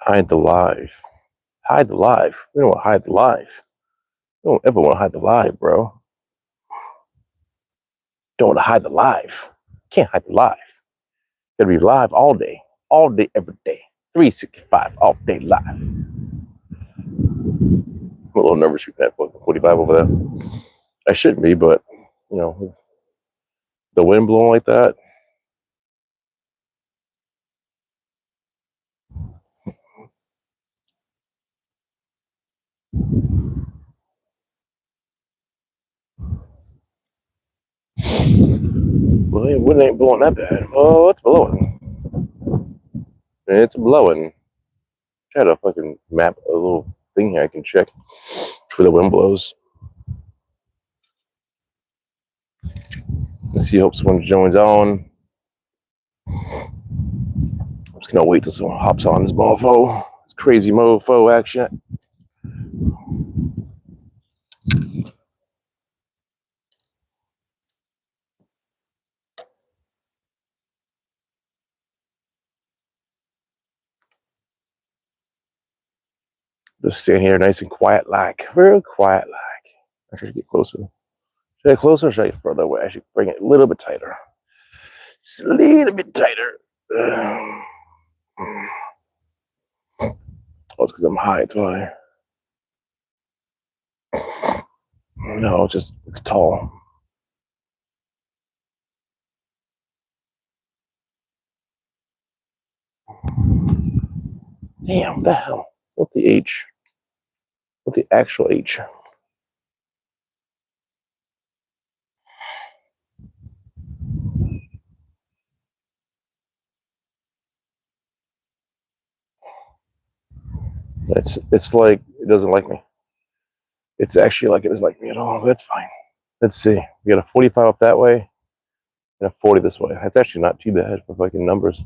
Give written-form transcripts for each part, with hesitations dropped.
Hide the live. Hide the live. We don't want to hide the live. We don't ever want to hide the live, bro. Don't want to hide the live. Can't hide the live. Gotta be live all day, every day. 365, all day live. I'm a little nervous shooting that 45 over there. I shouldn't be, but, you know, with the wind blowing like that. Well, the wind ain't blowing that bad. Oh, it's blowing. It's blowing. Try to fucking map a little thing here I can check where the wind blows. Let's see, hope someone joins on. I'm just gonna wait till someone hops on this mofo. This crazy mofo action. Just stand here nice and quiet like. Real quiet like. I should get closer. Should I get closer or should I get further away? I should bring it a little bit tighter. Just a little bit tighter. Oh, it's because I'm high, it's why. No, it's tall. Damn, what the hell? What the H? What the actual H? It's like it doesn't like me. It's actually like it doesn't like me at all. That's fine. Let's see. We got a 45 up that way and a 40 this way. That's actually not too bad for fucking numbers.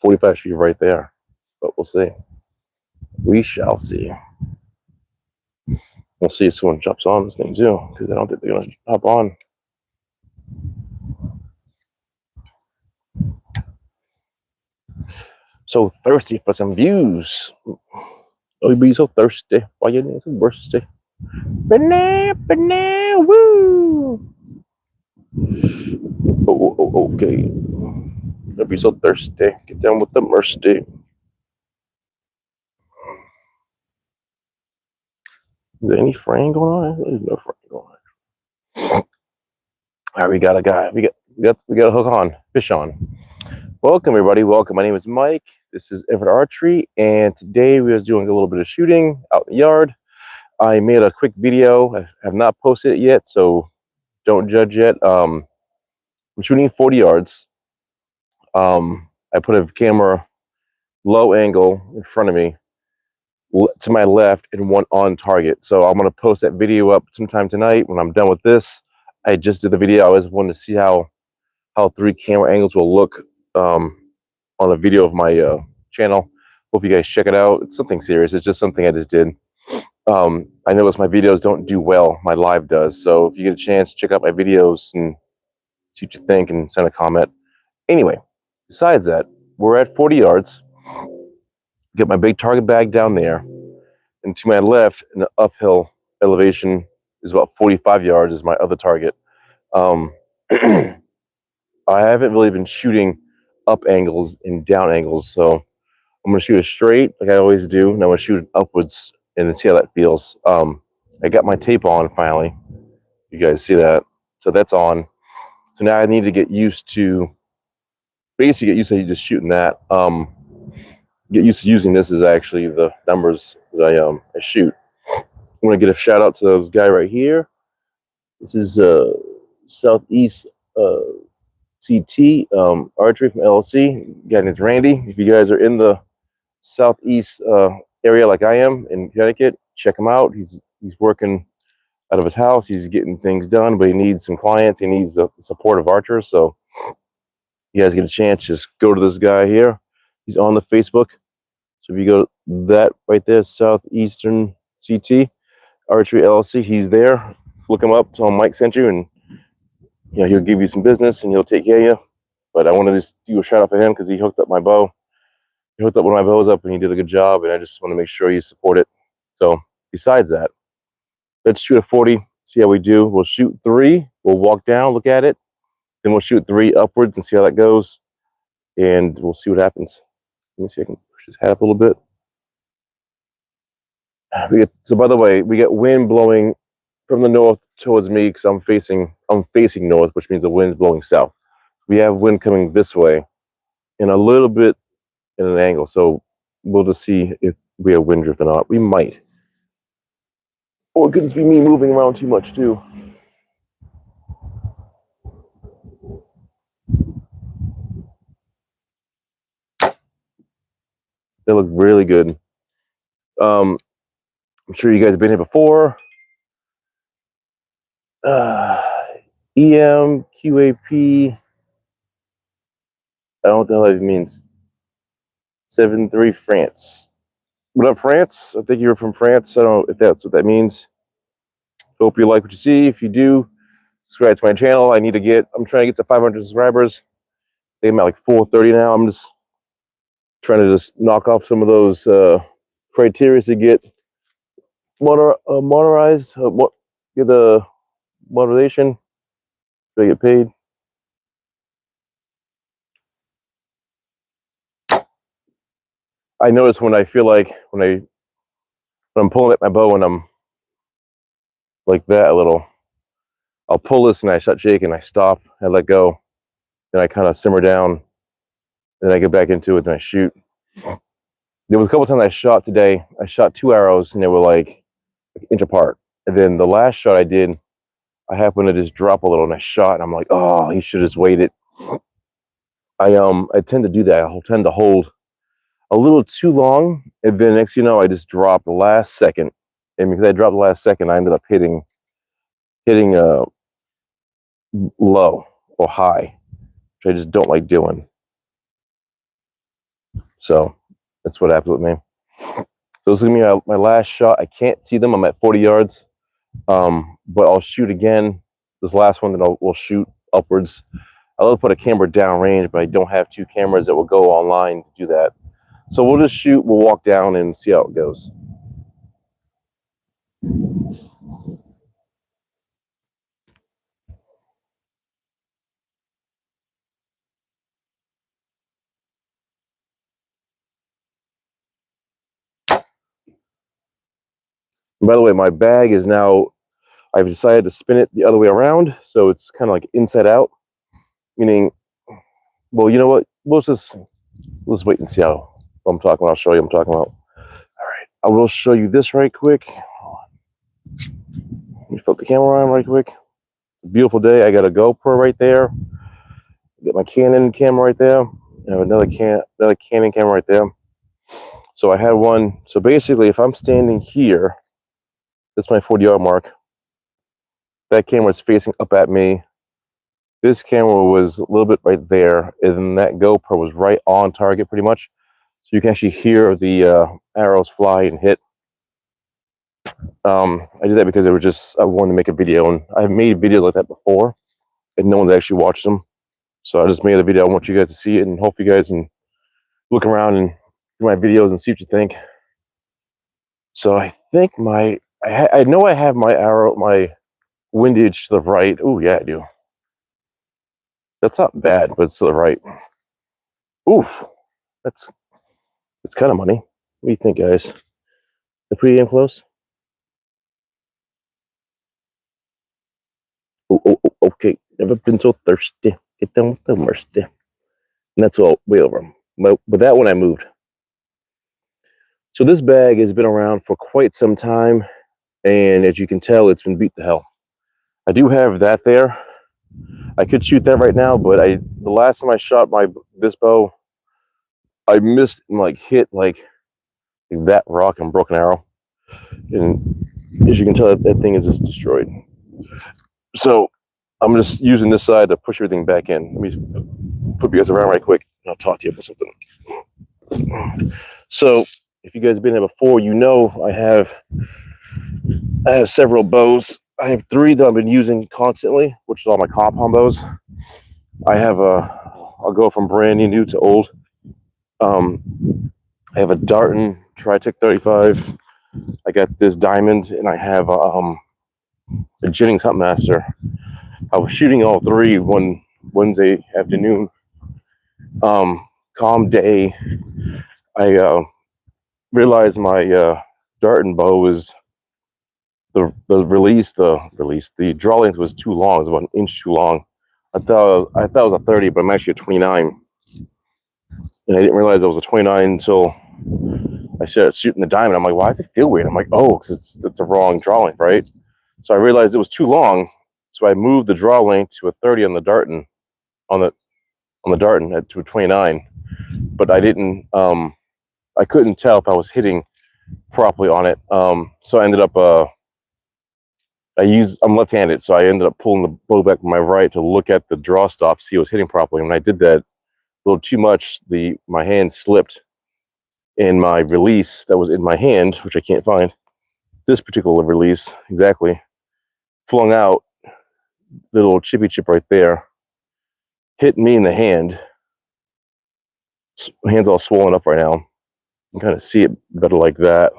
$45 should be right there, but we'll see. We shall see. We'll see if someone jumps on this thing too, because I don't think they're gonna hop on. So thirsty for some views. Oh, you be so thirsty. Why you being so thirsty? Banana, woo! Oh, okay. Don't be so thirsty. Get down with the mercy. Is there any fraying going on? There's no fraying going on. All right, we got a guy. We got a hook on, fish on. Welcome, everybody. Welcome. My name is Mike. This is Everitt Archery, and today we are doing a little bit of shooting out in the yard. I made a quick video. I have not posted it yet, so don't judge yet. I'm shooting 40 yards. I put a camera low angle in front of me to my left and one on target. So I'm going to post that video up sometime tonight when I'm done with this. I just did the video. I always wanted to see how 3 camera angles will look on a video of my channel. Hope you guys check it out. It's something serious. It's just something I just did. I notice my videos don't do well. My live does. So if you get a chance, check out my videos and see what you think and send a comment. Anyway, besides that, we're at 40 yards. Get my big target bag down there. And to my left, in the uphill elevation, is about 45 yards is my other target. I haven't really been shooting up angles and down angles, so I'm going to shoot it straight like I always do, and I'm going to shoot it upwards and see how that feels. I got my tape on finally. You guys see that? So that's on. So now I need to get used to, basically get used to just shooting that. Get used to using this as actually the numbers that I shoot. I'm going to get a shout out to this guy right here. This is Southeast CT Archery from LLC. Guy named Randy. If you guys are in the Southeast area like I am in Connecticut, check him out. He's working out of his house. He's getting things done, but he needs some clients. He needs the support of archers. So you guys get a chance, just go to this guy here. He's on the Facebook. So if you go that right there, Southeastern CT Archery LLC, he's there. Look him up. Tell him Mike sent you, and he'll give you some business and he'll take care of you. But I want to just do a shout out for him because he hooked up my bow. He hooked up one of my bows up and he did a good job, and I just want to make sure you support it. So besides that, let's shoot a 40, see how we do. We'll shoot 3, we'll walk down, look at it, then we'll shoot 3 upwards and see how that goes, and we'll see what happens. Let me see if I can push his hat up a little bit. So by the way, we get wind blowing from the north towards me because I'm facing north, which means the wind's blowing south. We have wind coming this way and a little bit in an angle, so we'll just see if we have wind drift or not. We might. Or it could just be me moving around too much too. They look really good. I'm sure you guys have been here before. EM, QAP. I don't know what the hell that means. 7-3 France. What up, France? I think you're from France. I don't know if that's what that means. Hope you like what you see. If you do, subscribe to my channel. I'm trying to get to 500 subscribers. I'm at like 430 now. I'm just trying to knock off some of those criteria to get monetized, get the monetization, so I get paid. I notice when I feel like when I'm pulling at my bow and I'm like that a little, I'll pull this and I start shaking, I stop, I let go, then I kind of simmer down, then I get back into it and I shoot. There was a couple times I shot today. I shot 2 arrows and they were like an inch apart. And then the last shot I did, I happened to just drop a little and I shot and I'm like, oh, you should have just waited. I tend to do that. I'll tend to hold a little too long, and then next I just dropped the last second. And because I dropped the last second, I ended up hitting low or high, which I just don't like doing. So that's what happened with me. So this is gonna be my last shot. I can't see them. I'm at 40 yards. But I'll shoot again. This last one, then we'll shoot upwards. I love to put a camera down range, but I don't have 2 cameras that will go online to do that. So we'll just shoot, we'll walk down and see how it goes. And by the way, my bag is now, I've decided to spin it the other way around, so it's kind of like inside out, meaning, well, you know what? Let's wait and see what I'm talking about. I'll show you what I'm talking about. All right, I will show you this right quick. Let me flip the camera on right quick. Beautiful day. I got a GoPro right there. Got my Canon camera right there. I have another Canon camera right there. So I had one. So basically, if I'm standing here, that's my 40-yard mark. That camera is facing up at me. This camera was a little bit right there, and then that GoPro was right on target pretty much. So you can actually hear the arrows fly and hit. I did that because I wanted to make a video, and I've made videos like that before, and no one's actually watched them. So I just made a video. I want you guys to see it, and hope you guys can look around and do my videos and see what you think. So I think I know I have my windage to the right. Oh yeah, I do. That's not bad, but it's to the right. Oof, it's kind of money. What do you think, guys? They're pretty damn close. Oh, okay. Never been so thirsty. Get down with the mercy. And that's all way over. But that one I moved. So this bag has been around for quite some time, and as you can tell, it's been beat to hell. I do have that there. I could shoot that right now, but the last time I shot this bow, I missed and like hit like that rock and broke an arrow, and as you can tell, that thing is just destroyed. So I'm just using this side to push everything back in. Let me flip you guys around right quick, and I'll talk to you about something. So if you guys have been here before, you know I have several bows. I have 3 that I've been using constantly, which is all my compound bows. I have I'll go from brand new to old. I have a Darton Tri-Tech 35. I got this diamond, and I have a Jennings Huntmaster. I was shooting all 3 one Wednesday afternoon. Calm day. I realized my Darton bow was the draw length was too long. It was about an inch too long. I thought it was a 30, but I'm actually a 29, and I didn't realize it was a 29 until I started shooting the diamond. I'm like, why does it feel weird? I'm like, oh, because it's the wrong draw length, right? So I realized it was too long. So I moved the draw length to a 30 on the Darton, on the Darton to a 29. But I didn't. I couldn't tell if I was hitting properly on it. So I ended up. I'm left-handed, so I ended up pulling the bow back with my right to look at the draw stop, see it was hitting properly. And when I did that a little too much, my hand slipped, and my release that was in my hand, which I can't find, this particular release exactly, flung out. Little chippy chip right there, hit me in the hand. My hand's all swollen up right now. You can kind of see it better like that.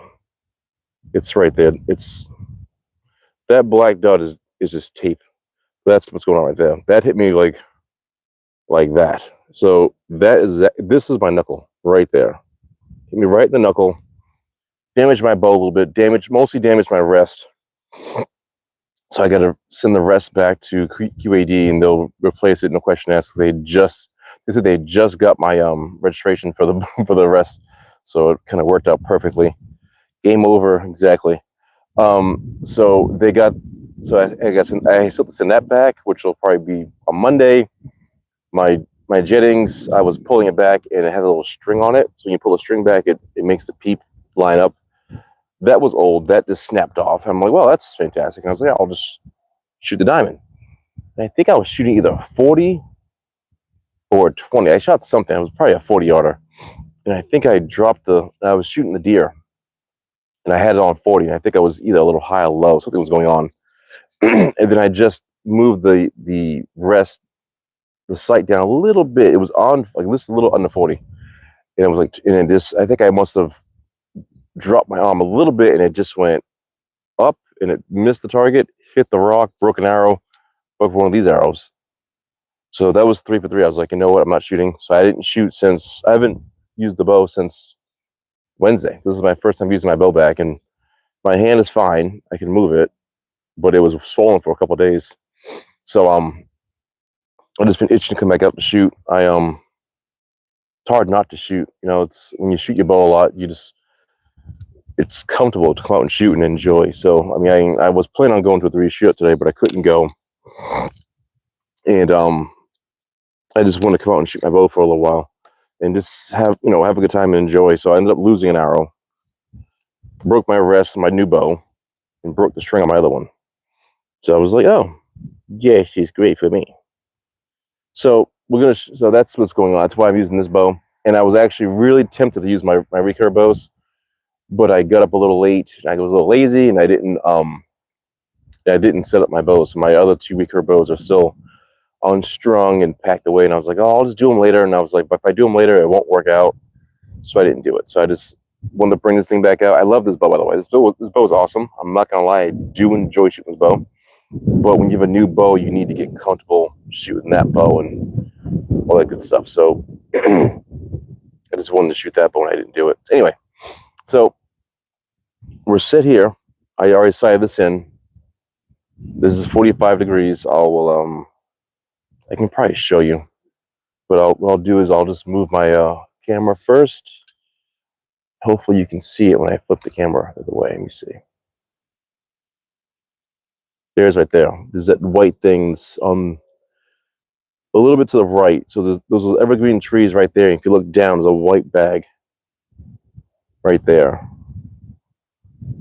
It's right there. It's that black dot is just tape. That's what's going on right there. That hit me like that. So this is my knuckle right there. Hit me right in the knuckle. Damaged my bow a little bit. Mostly damaged my rest. So I got to send the rest back to QAD, and they'll replace it. No question asked. They said they just got my registration for the for the rest, so it kind of worked out perfectly. Game over exactly. So they got. So I still have to send that back, which will probably be on Monday. My jettings, I was pulling it back, and it has a little string on it. So when you pull the string back, it makes the peep line up. That was old. That just snapped off. I'm like, well, that's fantastic. And I was like, yeah, I'll just shoot the diamond. And I think I was shooting either 40 or 20. I shot something. It was probably a 40-yarder. And I think I was shooting the deer. And I had it on 40. And I think I was either a little high or low. Something was going on. And then I just moved the sight down a little bit. It was on like this, a little under 40. And it was like, and I think I must have dropped my arm a little bit, and it just went up, and it missed the target, hit the rock, broke an arrow, broke one of these arrows. So that was 3 for 3. I was like, you know what, I'm not shooting. So I didn't shoot I haven't used the bow since Wednesday. This is my first time using my bow back, and my hand is fine. I can move it, but it was swollen for a couple of days. So I've just been itching to come back out to shoot. It's hard not to shoot. You know, it's when you shoot your bow a lot, it's comfortable to come out and shoot and enjoy. So, I mean, I was planning on going to a 3 shoot today, but I couldn't go. And I just wanted to come out and shoot my bow for a little while and just have a good time and enjoy. So I ended up losing an arrow, broke my rest on my new bow, and broke the string on my other one. So I was like, oh, yeah, she's great for me. So so that's what's going on. That's why I'm using this bow. And I was actually really tempted to use my recurve bows, but I got up a little late. I was a little lazy, and I didn't set up my bows. So my other 2 recurve bows are still unstrung and packed away. And I was like, oh, I'll just do them later. And I was like, but if I do them later, it won't work out. So I didn't do it. So I just wanted to bring this thing back out. I love this bow, by the way. This bow is awesome. I'm not gonna lie, I do enjoy shooting this bow. But when you have a new bow, you need to get comfortable shooting that bow and all that good stuff. So I just wanted to shoot that bow, and I didn't do it. So anyway, so we're set here. I already sighted this in. This is 45 degrees. I can probably show you, but what I'll do is I'll just move my camera first. Hopefully you can see it when I flip the camera the other way. Let me see. There's right there. There's that white things on a little bit to the right. So there's those evergreen trees right there. If you look down, there's a white bag right there.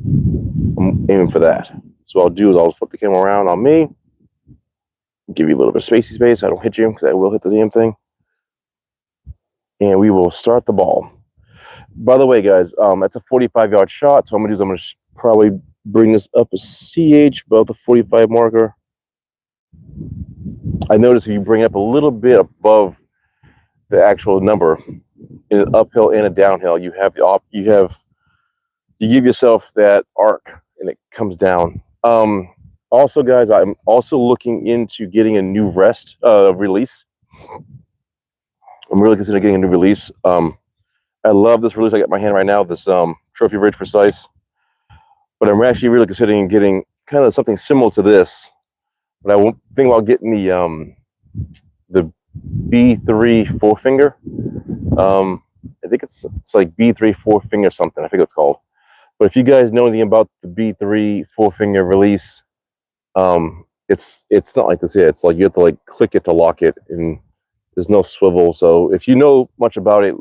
I'm aiming for that. So what I'll do is I'll flip the camera around on me, give you a little bit of spacey space. I don't hit you because I will hit the damn thing. And we will start the ball. By the way, guys, that's a 45-yard shot. So I'm gonna probably bring this up a CH above the 45 marker. I notice if you bring it up a little bit above the actual number in an uphill and a downhill, you give yourself that arc and it comes down. Also, guys, I'm also looking into getting a new release. I'm really considering getting a new release. I love this release I got in my hand right now, this Trophy Ridge Precise. But I'm actually really considering getting kind of something similar to this. But I won't think about getting the B3 four finger. I think it's like B3 four finger something. I think it's called. But if you guys know anything about the B3 four finger release, it's not like this here. It's like you have to like click it to lock it, and there's no swivel. So if you know much about it,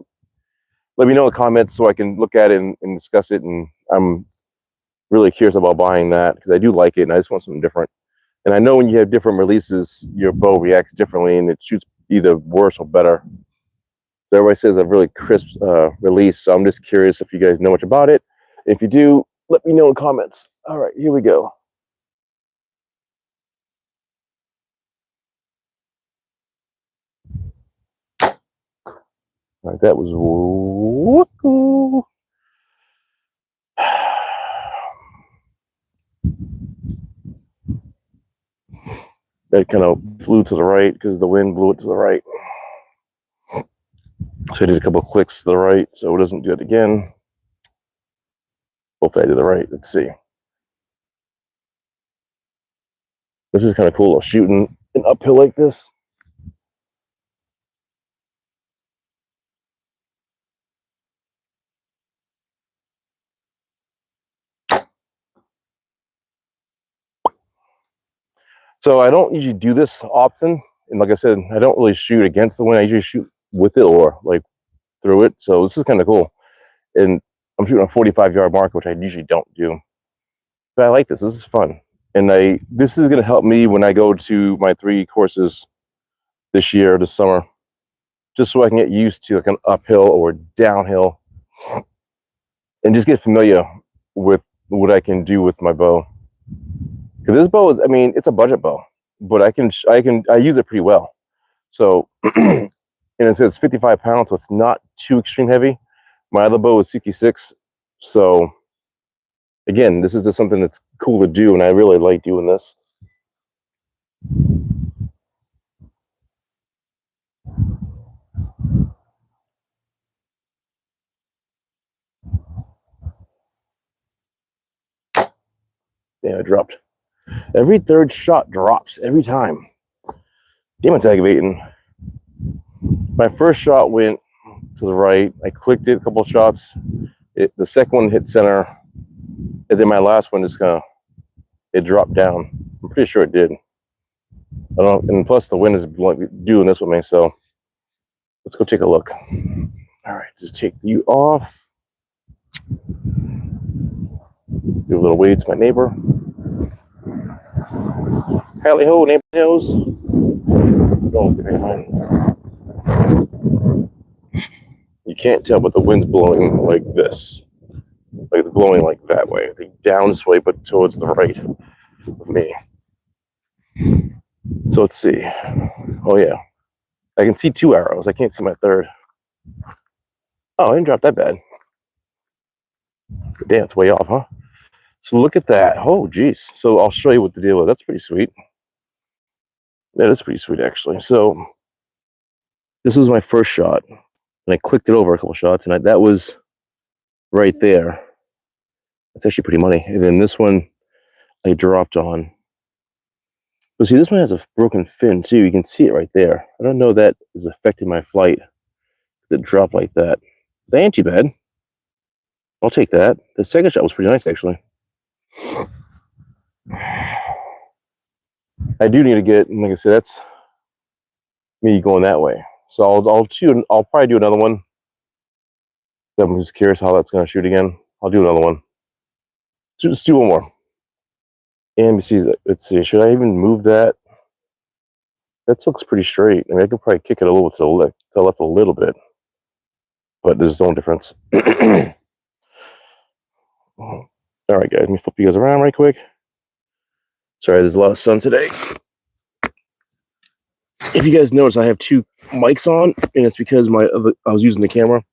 let me know in the comments so I can look at it and discuss it. And I'm really curious about buying that because I do like it and I just want something different. And I know when you have different releases, your bow reacts differently and it shoots either worse or better. So everybody says a really crisp release. So I'm just curious if you guys know much about it. If you do, let me know in the comments. All right, here we go. All right, that was woo-hoo. That kind of flew to the right because the wind blew it to the right. So I did a couple of clicks to the right so it doesn't do it again. Hopefully I did the right. Let's see. This is kind of cool, shooting an uphill like this. So I don't usually do this often. And like I said, I don't really shoot against the wind. I usually shoot with it or like through it. So this is kind of cool. And I'm shooting a 45-yard marker, which I usually don't do. But I like this. This is fun. And this is going to help me when I go to my 3 courses this summer, just so I can get used to like an uphill or downhill and just get familiar with what I can do with my bow. Because this bow is, I mean, it's a budget bow, but I use it pretty well. So, and it says 55 pounds, so it's not too extreme heavy. My other bow is 66. So, again, this is just something that's cool to do, and I really like doing this. Yeah, it dropped. Every third shot drops every time. Damn, it's aggravating. My first shot went to the right. I clicked it a couple of shots. The second one hit center. And then my last one just it dropped down. I'm pretty sure it did. I don't know, and plus the wind is doing this with me, so let's go take a look. All right, just take you off. Do a little wave to my neighbor. Hally ho, neighbor knows. Oh, okay, fine. You can't tell, but the wind's blowing like this. Like it's blowing like that way. The down sway, but towards the right of me. So let's see. Oh yeah. I can see 2 arrows. I can't see my third. Oh, I didn't drop that bad. Damn, it's way off, huh? So look at that. Oh, geez. So I'll show you what the deal is. That's pretty sweet. That is pretty sweet, actually. So this was my first shot. And I clicked it over a couple shots, and that was right there. That's actually pretty money. And then this one I dropped on. But see, this one has a broken fin, too. You can see it right there. I don't know if that is affecting my flight. It dropped like that. That ain't too bad. I'll take that. The second shot was pretty nice, actually. I do need to get, like I said, that's me going that way. So I'll probably do another one. I'm just curious how that's going to shoot again. I'll do another one. Let's do one more. And let's see, should I even move that? That looks pretty straight. I mean, I could probably kick it a little to the left a little bit. but there's its own difference. All right, guys, let me flip you guys around right quick. Sorry, there's a lot of sun today. If you guys notice, I have two mics on, and it's because I was using the camera.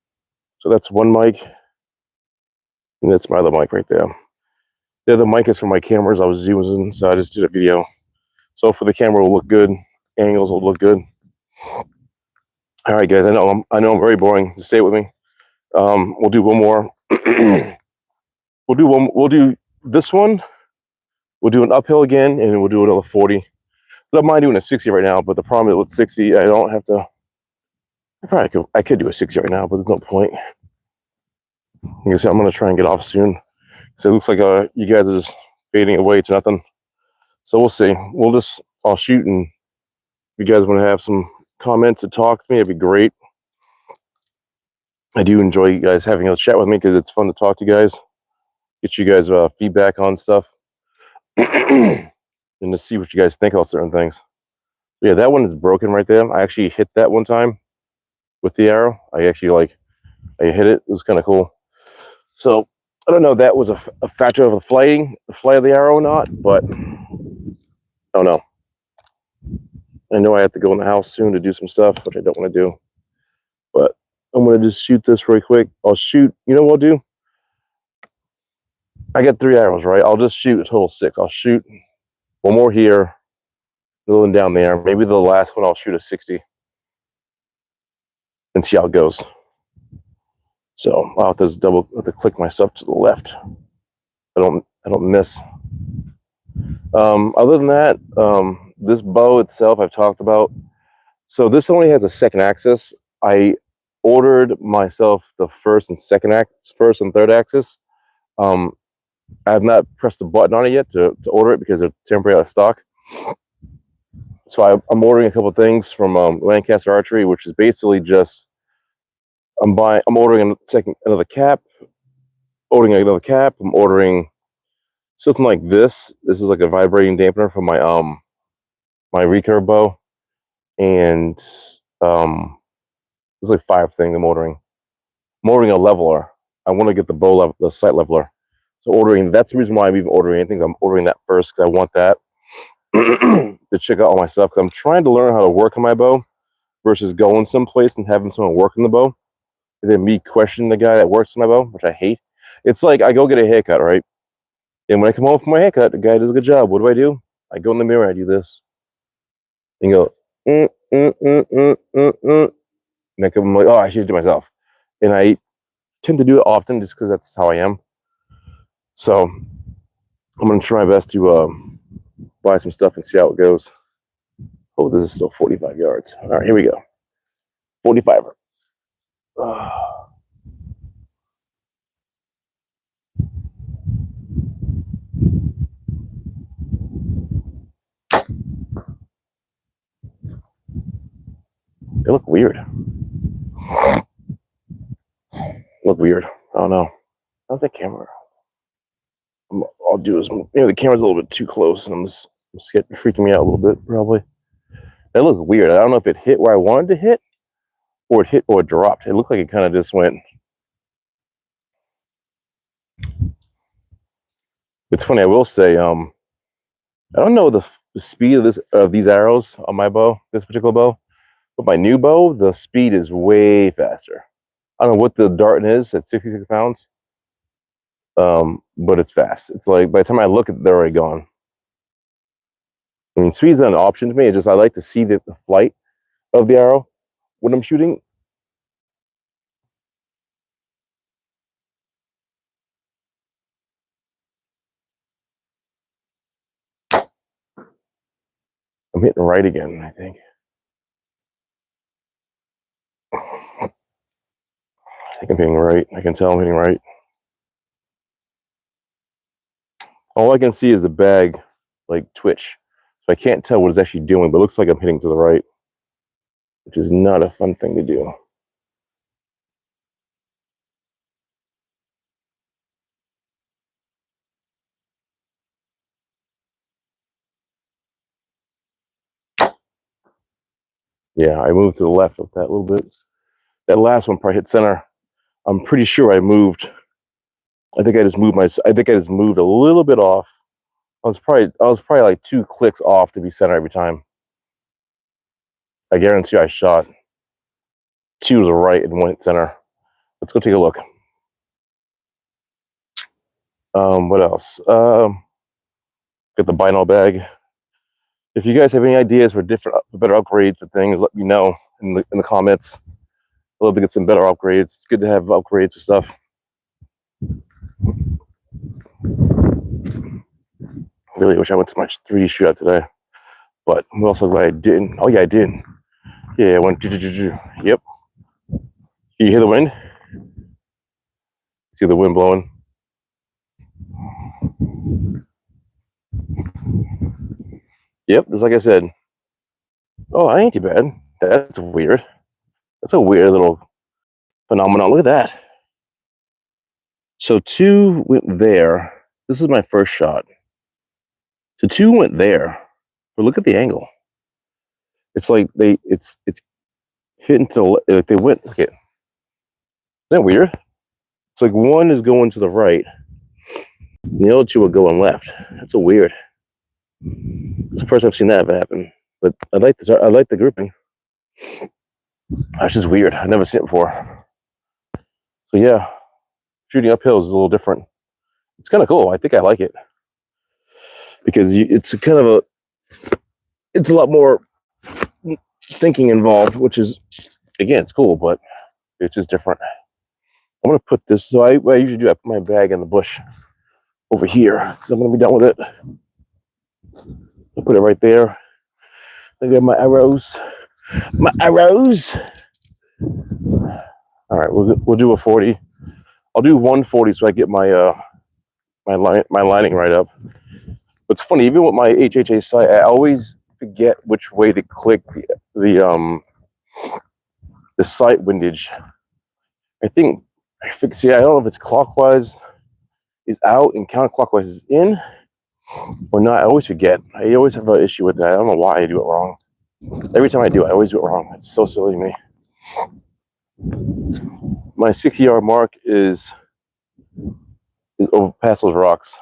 So that's one mic, and that's my other mic right there. The other mic is for my cameras I was using, so I just did a video. So for the camera, will look good. Angles will look good. All right, guys. I know I'm very boring. Just stay with me. We'll do one more. We'll do this one. We'll do an uphill again, and we'll do another 40. I don't mind doing a 60 right now, but the problem is with 60, I don't have to. I could do a 60 right now, but there's no point. Like I said, I'm gonna try and get off soon. So it looks like you guys are just fading away to nothing. So we'll see. I'll shoot, and if you guys want to have some comments and talk to me, it'd be great. I do enjoy you guys having a chat with me because it's fun to talk to you guys, get you guys feedback on stuff, and to see what you guys think about certain things. Yeah, that one is broken right there. I actually hit that one time with the arrow. I hit it. It was kind of cool. So I don't know if that was a factor of the flight of the arrow or not, but I don't know. I know I have to go in the house soon to do some stuff, which I don't want to do. But I'm going to just shoot this really quick. I'll shoot. You know what I'll do? I got 3 arrows, right? I'll just shoot a total 6. I'll shoot one more here, another one down there. Maybe the last one I'll shoot a 60 and see how it goes. So I'll have to click myself to the left. I don't miss. Other than that, this bow itself I've talked about. So this only has a second axis. I ordered myself the first and third axis. I have not pressed the button on it yet to order it because they're temporarily out of stock. So I'm ordering a couple of things from Lancaster Archery, which is basically just I'm ordering another cap, ordering another cap. I'm ordering something like this. This is like a vibrating dampener for my recurve bow, and there's like 5 things I'm ordering. I'm ordering a leveler. I want to get the sight leveler. So that's the reason why I'm even ordering anything. I'm ordering that first because I want that to check out all my stuff. Because I'm trying to learn how to work on my bow versus going someplace and having someone work on the bow, and then me questioning the guy that works on my bow, which I hate. It's like I go get a haircut, right? And when I come home from my haircut, the guy does a good job. What do? I go in the mirror, I do this, and go, and I come like, oh, I should do it myself. And I tend to do it often just because that's how I am. So I'm going to try my best to buy some stuff and see how it goes. Oh, this is still 45 yards. All right, here we go. 45. They look weird. Look weird. I don't know. How's that camera? I'll do is, the camera's a little bit too close, and it's freaking me out a little bit, probably. That looks weird. I don't know if it hit where I wanted to hit, or it hit or it dropped. It looked like it kind of just went. It's funny. I will say, I don't know the speed of these arrows on my bow, this particular bow, but my new bow, the speed is way faster. I don't know what the dart is at 66 pounds, but it's fast. It's like by the time I look at it, they're already gone. I mean, speed's not an option to me. It's just I like to see the flight of the arrow when I'm shooting. I'm hitting right again, I think. I think I'm hitting right. I can tell I'm hitting right. All I can see is the bag, like, twitch. So I can't tell what it's actually doing, but it looks like I'm hitting to the right, which is not a fun thing to do. Yeah, I moved to the left with that a little bit. That last one probably hit center. I'm pretty sure I moved. I think I just moved a little bit off. I was probably like 2 clicks off to be center every time. I guarantee I shot 2 to the right and 1 center. Let's go take a look. What else? Got the vinyl bag. If you guys have any ideas for better upgrades for things, let me know in the comments. I'd love to get some better upgrades. It's good to have upgrades for stuff. Really wish I went to my 3D shootout today, but I'm also glad I didn't. Oh yeah, I did. Yeah, I went. Yep. Can you hear the wind? See the wind blowing? Yep, just like I said. Oh, I ain't too bad. That's weird. That's a weird little phenomenon. Look at that. So 2 went there. This is my first shot. So 2 went there. But look at the angle. It's like it's hitting to like they went. Okay. Isn't that weird? It's like 1 is going to the right. And the other 2 are going left. That's a weird. It's the first I've seen that happen. But I like this. I like the grouping. That's just weird. I've never seen it before. So yeah, shooting uphill is a little different. It's kind of cool. I think I like it because it's a lot more thinking involved, which is, again, it's cool, but it's just different. I'm gonna put this. So I usually do. I put my bag in the bush over here because I'm gonna be done with it. I'll put it right there. I got my arrows. My arrows. All right, we'll do a 40. I'll do 140 so I get my my lining right up. But it's funny, even with my HHA sight, I always forget which way to click the sight windage. I think I don't know if it's clockwise is out and counterclockwise is in or not. I always forget. I always have an issue with that. I don't know why I do it wrong. Every time I do it, I always do it wrong. It's so silly to me. My 60-yard mark is over past those rocks.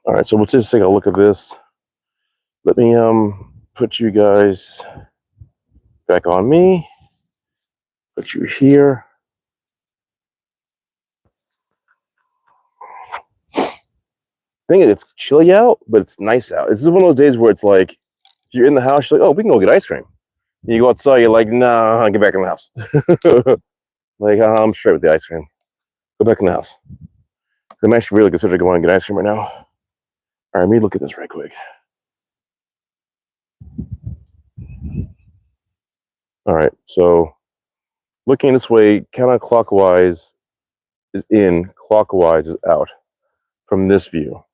All right, so we'll just take a look at this. Let me put you guys back on me. Put you here. Thing is, it's chilly out, but it's nice out. This is one of those days where it's like, if you're in the house, you're like, oh, we can go get ice cream. And you go outside, you're like, nah, get back in the house. Like, I'm straight with the ice cream. Go back in the house. I'm actually really considering going and get ice cream right now. All right, let me look at this right quick. All right, so looking this way, counterclockwise is in, clockwise is out from this view.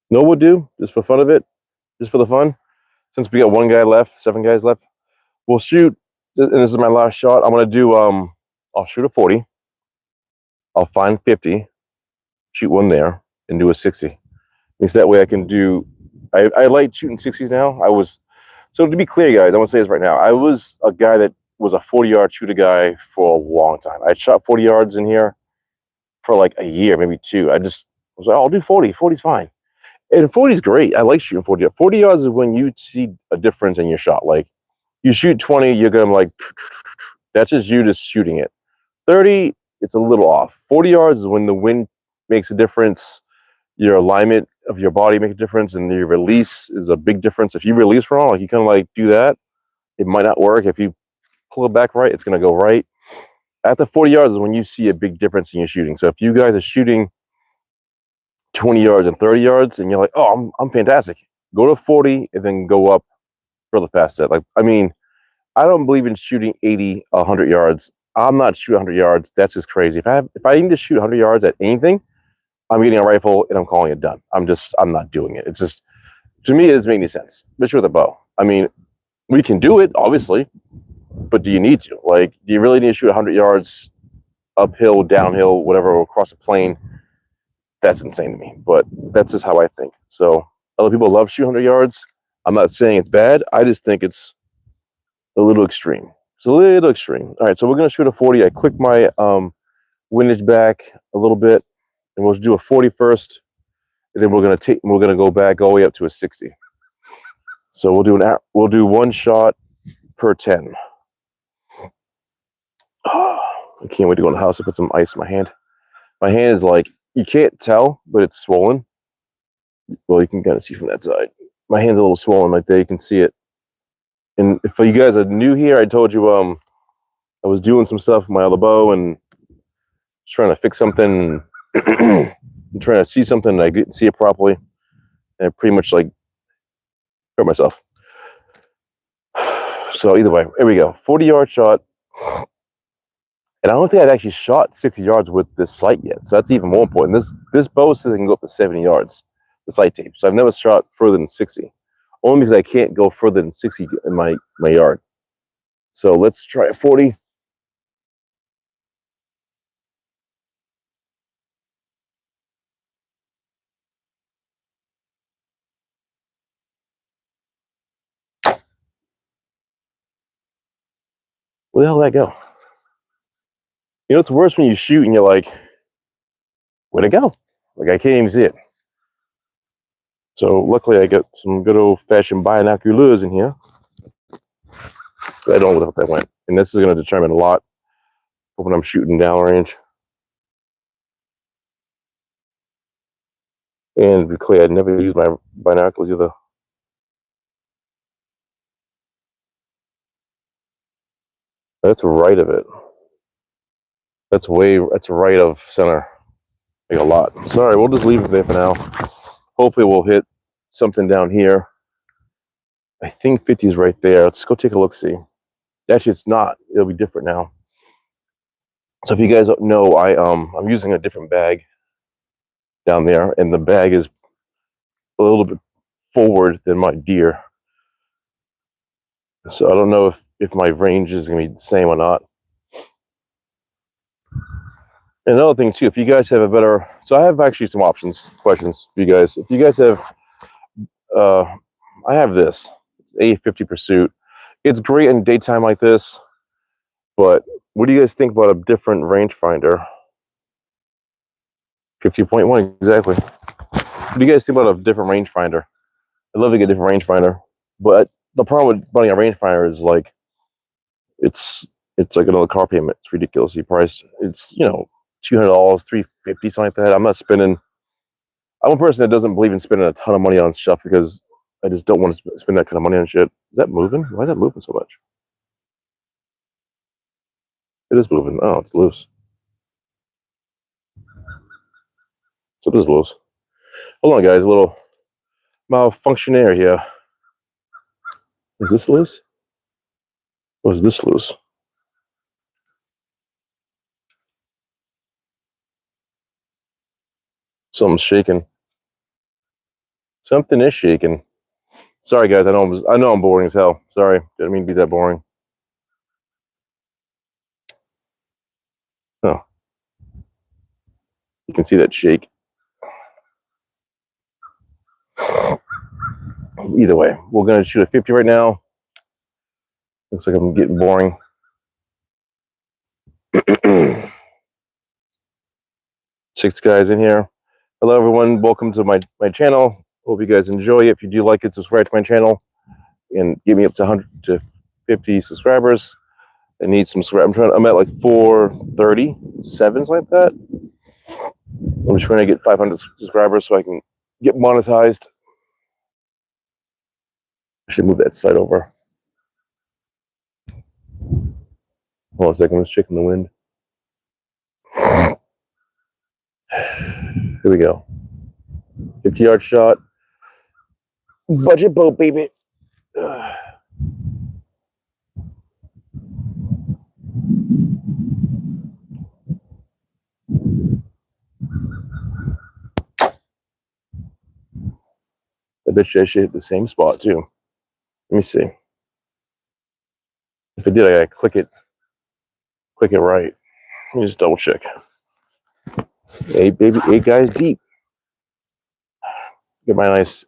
No would do, just for fun of it, just for the fun. Since we got 1 guy left, 7 guys left, we'll shoot, and this is my last shot. I'm gonna do, I'll shoot a 40. I'll find 50, shoot 1 there, and do a 60. At least that way I can do, I like shooting 60s now. So to be clear, guys, I want to say this right now. I was a guy that was a 40-yard shooter guy for a long time. I shot 40 yards in here for like a year, maybe 2. I was like, oh, I'll do 40. 40's fine. And 40 is great. I like shooting 40. 40 yards is when you see a difference in your shot. Like, you shoot 20, you're going to like, that's just you just shooting it. 30, it's a little off. 40 yards is when the wind makes a difference. Your alignment of your body makes a difference, and your release is a big difference. If you release wrong, like you kind of like do that, it might not work. If you pull it back right, it's going to go right. At the 40 yards is when you see a big difference in your shooting. So if you guys are shooting 20 yards and 30 yards and you're like, oh, I'm fantastic, go to 40 and then go up further past that. Like, I mean, I don't believe in shooting 80, 100 yards. I'm not shooting 100 yards. That's just crazy. If I need to shoot 100 yards at anything, I'm getting a rifle and I'm calling it done. I'm not doing it. It's just, to me, it doesn't make any sense, especially with a bow. I mean, we can do it, obviously, but do you need to? Like, do you really need to shoot 100 yards uphill, downhill, whatever, across a plane? That's insane to me, but that's just how I think. So other people love shooting 100 yards. I'm not saying it's bad. I just think it's a little extreme. It's a little extreme. All right, so we're gonna shoot a 40. I click my windage back a little bit, and we'll do a 40 first, and then we're gonna go back all the way up to a 60. So we'll do one shot per 10. Oh, I can't wait to go in the house and put some ice in my hand. My hand is like, you can't tell, but it's swollen. Well, you can kind of see from that side. My hand's a little swollen like that. You can see it. And if you guys are new here, I told you I was doing some stuff with my other bow and trying to fix something. I'm trying to see something and I didn't see it properly. And I pretty much like hurt myself. So either way, here we go. 40-yard shot. And I don't think I've actually shot 60 yards with this sight yet. So that's even more important. This bow says it can go up to 70 yards, the sight tape. So I've never shot further than 60. Only because I can't go further than 60 in my yard. So let's try a 40. Where the hell did that go? You know, it's worse when you shoot and you're like, where'd it go? Like, I can't even see it. So luckily I got some good old-fashioned binoculars in here. I don't know where that went. And this is going to determine a lot when I'm shooting downrange. And to be clear, I never use my binoculars either. That's right of it. That's right of center. Like a lot. Sorry, we'll just leave it there for now. Hopefully we'll hit something down here. I think 50 is right there. Let's go take a look, see. Actually, it's not. It'll be different now. So if you guys don't know, I'm using a different bag down there, and the bag is a little bit forward than my deer. So I don't know if my range is gonna be the same or not. And another thing too, if you guys have a better, so I have actually some questions for you guys. If you guys have, I have this A50 Pursuit. It's great in daytime like this, but what do you guys think about a different rangefinder? 50.1, exactly. What do you guys think about a different rangefinder? I'd love to get a different rangefinder, but the problem with buying a rangefinder is like, it's like another car payment. It's ridiculously priced. It's, you know, $200, $350, something like that. I'm not spending. I'm a person that doesn't believe in spending a ton of money on stuff because I just don't want to spend that kind of money on shit. Is that moving? Why is that moving so much? It is moving. Oh, it's loose. So it is loose. Hold on, guys. A little malfunctionaire here. Is this loose? Or is this loose? Something's shaking. Something is shaking. Sorry, guys. I know I'm boring as hell. Sorry. Didn't mean to be that boring. Oh. You can see that shake. Either way, we're going to shoot a 50 right now. Looks like I'm getting boring. 6 guys in here. Hello, everyone. Welcome to my channel. Hope you guys enjoy it. If you do like it, subscribe to my channel and get me up to 100 to 50 subscribers. I need some subscribers. I'm at like 437, something like that. I'm trying to get 500 subscribers so I can get monetized. I should move that side over. Hold on a second. Let's check in the wind. Here we go. 50-yard shot. Budget boat, baby. I bet you I should hit the same spot too. Let me see. If I did, I gotta click it right. Let me just double check. 8 guys deep. Get my nice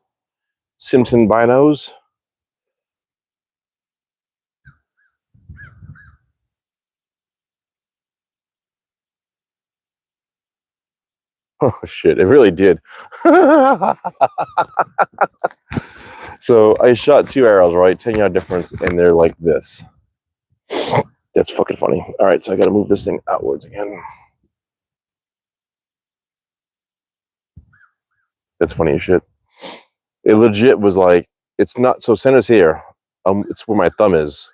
Simpson binos. Oh shit, it really did. So I shot 2 arrows, right? 10-yard difference, and they're like this. That's fucking funny. All right, so I got to move this thing outwards again. That's funny as shit. It legit was like, it's not, so center's here. It's where my thumb is.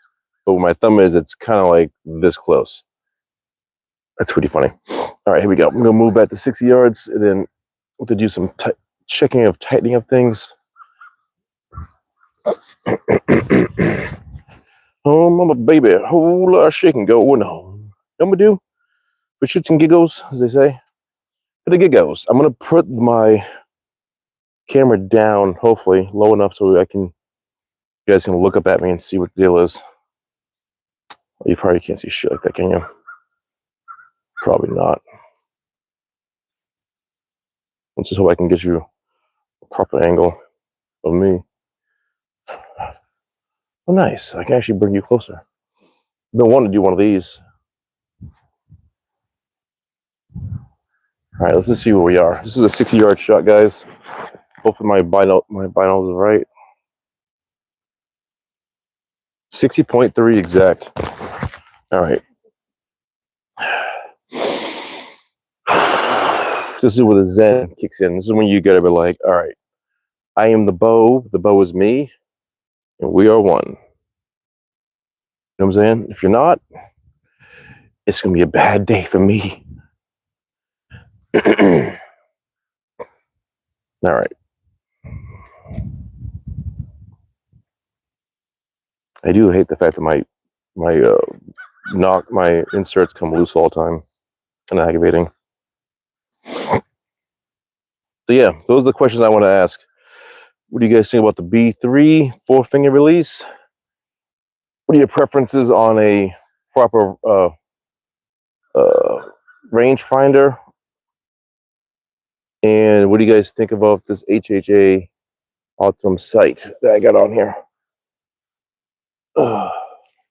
But where my thumb is, it's kind of like this close. That's pretty funny. All right, here we go. I'm going to move back to 60 yards, and then we'll have to do some checking of tightening of things. Oh, mama, baby, whole lot of shaking going on. I'm gonna do for shits and giggles, as they say. For the giggles, I'm gonna put my camera down, hopefully low enough so you guys can look up at me and see what the deal is. You probably can't see shit like that, can you? Probably not. Let's just hope I can get you a proper angle of me. Oh, nice. I can actually bring you closer. Don't want to do one of these. All right, let's just see where we are. This is a 60-yard shot, guys. Hopefully my binaural is right. 60.3 exact. All right. This is where the zen kicks in. This is when you gotta be like, all right, I am the bow is me, and we are one. You know what I'm saying? If you're not, it's gonna be a bad day for me. All right. I do hate the fact that my inserts come loose all the time. Kind of aggravating. So yeah, those are the questions I want to ask. What do you guys think about the B3 4-finger release? What are your preferences on a proper rangefinder? And what do you guys think about this HHA Optimum sight that I got on here?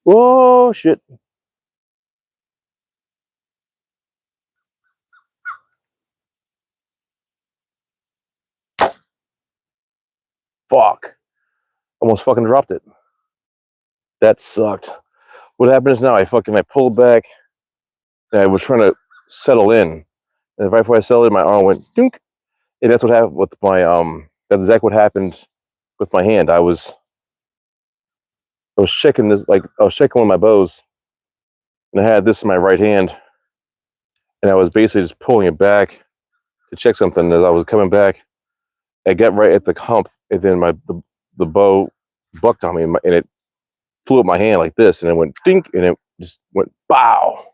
Whoa, shit. Fuck. Almost fucking dropped it. That sucked. What happened is now I pulled back and I was trying to settle in. And right before I settled in, my arm went dink. And that's what happened with my that's exactly what happened with my hand. I was checking this, like I was checking one of my bows, and I had this in my right hand, and I was basically just pulling it back to check something. As I was coming back, I got right at the hump, and then the bow bucked on me, and it flew up my hand like this, and it went dink, and it just went bow.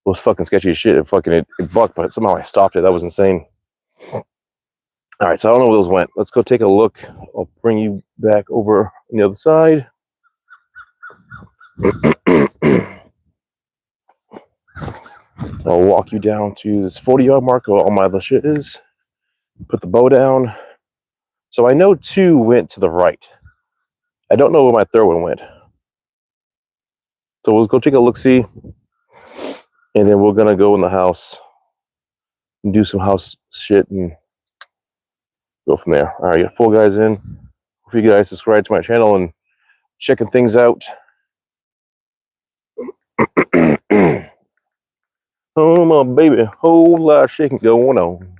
It was fucking sketchy as shit. It bucked, but somehow I stopped it. That was insane. All right, so I don't know where those went. Let's go take a look. I'll bring you back over on the other side. I'll walk you down to this 40-yard mark where all my other shit is. Put the bow down. So I know 2 went to the right. I don't know where my third one went. So we'll go take a look-see. And then we're going to go in the house and do some house shit and go from there. All right, got 4 guys in. Hope you guys subscribe to my channel and checking things out. Oh, my baby. Whole lot of shaking going on.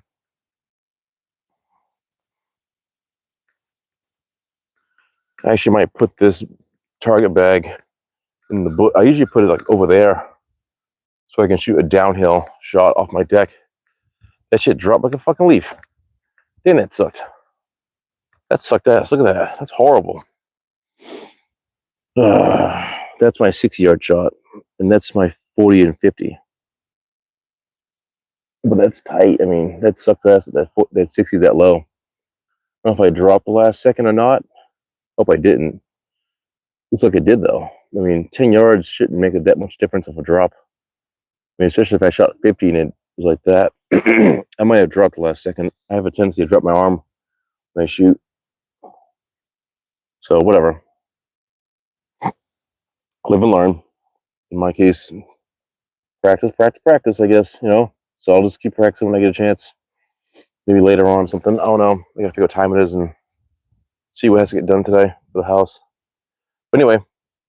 I actually might put this target bag in the book. I usually put it like over there so I can shoot a downhill shot off my deck. That shit dropped like a fucking leaf. Damn, that sucked. That sucked ass. Look at that. That's horrible. That's my 60-yard shot, and that's my 40 and 50. But that's tight. I mean, that sucked ass. That 60 is that low. I don't know if I dropped the last second or not. Hope I didn't. Looks like it did though. I mean, 10 yards shouldn't make that much difference of a drop. I mean, especially if I shot 50 and it was like that. I might have dropped the last second. I have a tendency to drop my arm when I shoot. So whatever. Live and learn. In my case, practice, I guess, you know. So I'll just keep practicing when I get a chance. Maybe later on something. I don't know. I gotta figure out what time it is and see what has to get done today for the house. But anyway,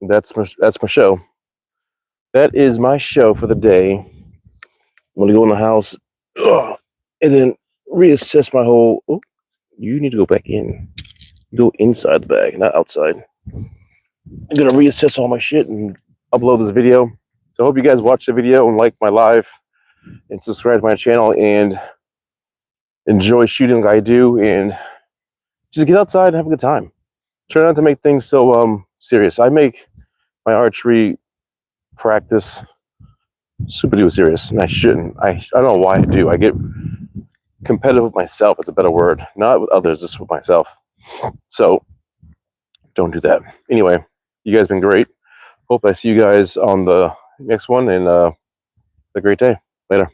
that's my show. That is my show for the day. I'm gonna go in the house and then reassess my whole. Oh, you need to go back in. Go inside the bag, not outside. I'm gonna reassess all my shit and upload this video. So I hope you guys watch the video and like my live and subscribe to my channel and enjoy shooting like I do and just get outside and have a good time. Try not to make things so serious. I make my archery practice super duper serious, and I shouldn't. I don't know why I do. I get competitive with myself. It's a better word, not with others, just with myself. So don't do that. Anyway, you guys been great. Hope I see you guys on the next one, and have a great day. Later.